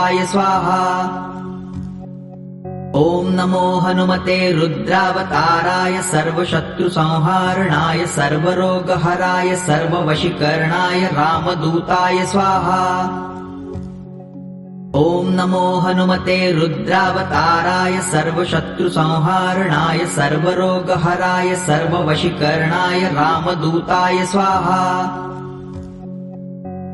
स्वाहा। ॐ नमो हनुमते रुद्रावताराय सर्वशत्रुसंहारणाय सर्वरोगहराय सर्ववशीकरणाय रामदूताय स्वाहा। ॐ नमो हनुमते रुद्रावताराय सर्वशत्रुसंहारणाय सर्वरोगहराय सर्ववशीकरणाय रामदूताय स्वाहा।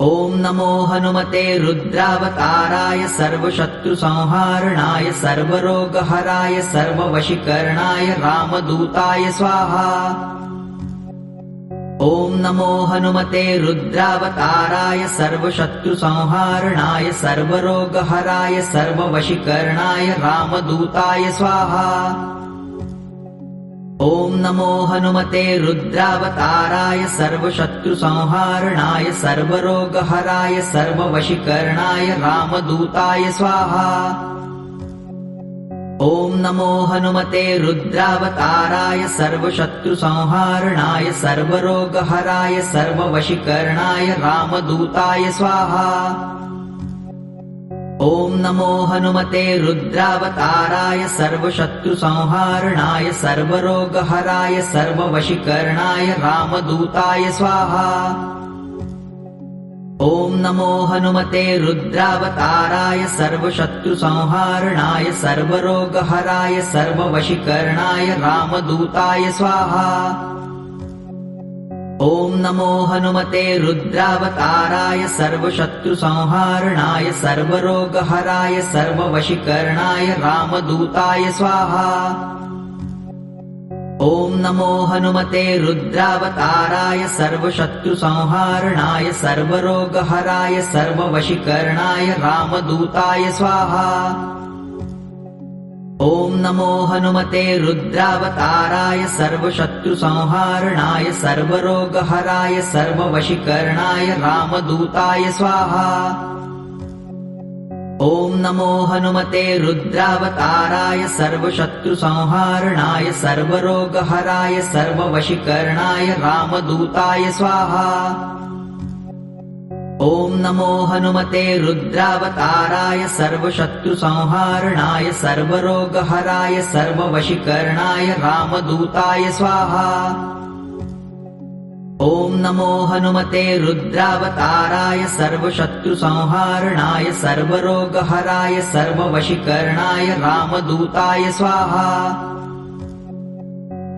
ॐ नमो हनुमते रुद्रावताराय सर्वशत्रुसंहारणाय सर्वरोगहराय सर्ववशीकरणाय रामदूताय स्वाहा। ॐ नमो हनुमते रुद्रावताराय सर्वशत्रुसंहारणाय सर्वरोगहराय सर्ववशीकरणाय रामदूताय स्वाहा। ॐ नमो हनुमते रुद्रावताराय सर्वशत्रुसंहारणाय सर्वरोगहराय सर्ववशीकरणाय रामदूताय स्वाहा। ॐ नमो हनुमते रुद्रावताराय सर्वशत्रुसंहारणाय सर्वरोगहराय सर्ववशीकरणाय रामदूताय स्वाहा। ॐ नमो हनुमते रुद्रावताराय सर्वशत्रुसंहारणाय सर्वरोगहराय सर्ववशीकरणाय रामदूताय स्वाहा। ॐ नमो हनुमते रुद्रावताराय सर्वशत्रुसंहारणाय सर्वरोगहराय सर्ववशीकरणाय रामदूताय स्वाहा। ॐ नमो हनुमते रुद्रावताराय सर्वशत्रुसंहारणाय सर्वरोगहराय सर्ववशीकरणाय रामदूताय स्वाहा। ॐ नमो हनुमते रुद्रावताराय सर्वशत्रुसंहारणाय सर्वरोगहराय सर्ववशीकरणाय रामदूताय स्वाहा। ॐ नमो हनुमते रुद्रावताराय सर्वशत्रुसंहारणाय सर्वरोगहराय सर्ववशीकरणाय रामदूताय स्वाहा। ॐ नमो हनुमते रुद्रावताराय सर्वशत्रुसंहारणाय सर्वरोगहराय सर्ववशीकरणाय रामदूताय स्वाहा। ॐ नमो हनुमते रुद्रावताराय सर्वशत्रुसंहारणाय सर्वरोगहराय सर्ववशीकरणाय रामदूताय स्वाहा। ॐ नमो हनुमते रुद्रावताराय सर्वशत्रुसंहारणाय सर्वरोगहराय सर्ववशीकरणाय रामदूताय स्वाहा।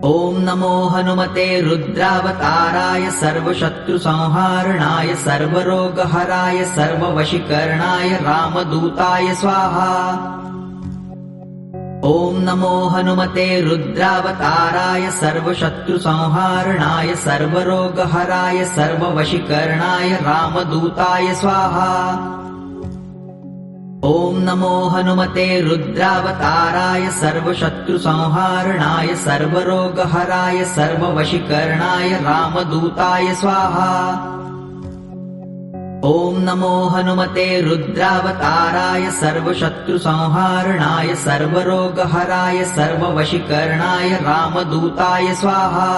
ॐ नमो हनुमते रुद्रावताराय सर्वशत्रुसंहारणाय सर्वरोगहराय सर्ववशीकरणाय रामदूताय स्वाहा। ॐ नमो हनुमते रुद्रावताराय सर्वशत्रुसंहारणाय सर्वरोगहराय सर्ववशीकरणाय रामदूताय स्वाहा। ॐ नमो हनुमते रुद्रावताराय सर्वशत्रुसंहारणाय सर्वरोगहराय सर्ववशीकरणाय रामदूताय स्वाहा। ॐ नमो हनुमते रुद्रावताराय सर्वशत्रुसंहारणाय सर्वरोगहराय सर्ववशीकरणाय रामदूताय स्वाहा।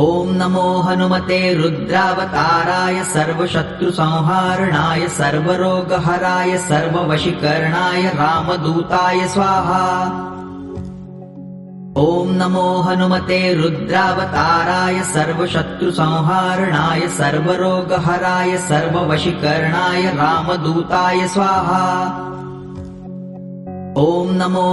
ॐ नमो हनुमते रुद्रावताराय सर्वशत्रुसंहारणाय सर्वरोगहराय सर्ववशीकरणाय रामदूताय स्वाहा। ॐ नमो हनुमते रुद्रावताराय सर्वशत्रुसंहारणाय सर्वरोगहराय सर्ववशीकरणाय रामदूताय स्वाहा। ॐ नमो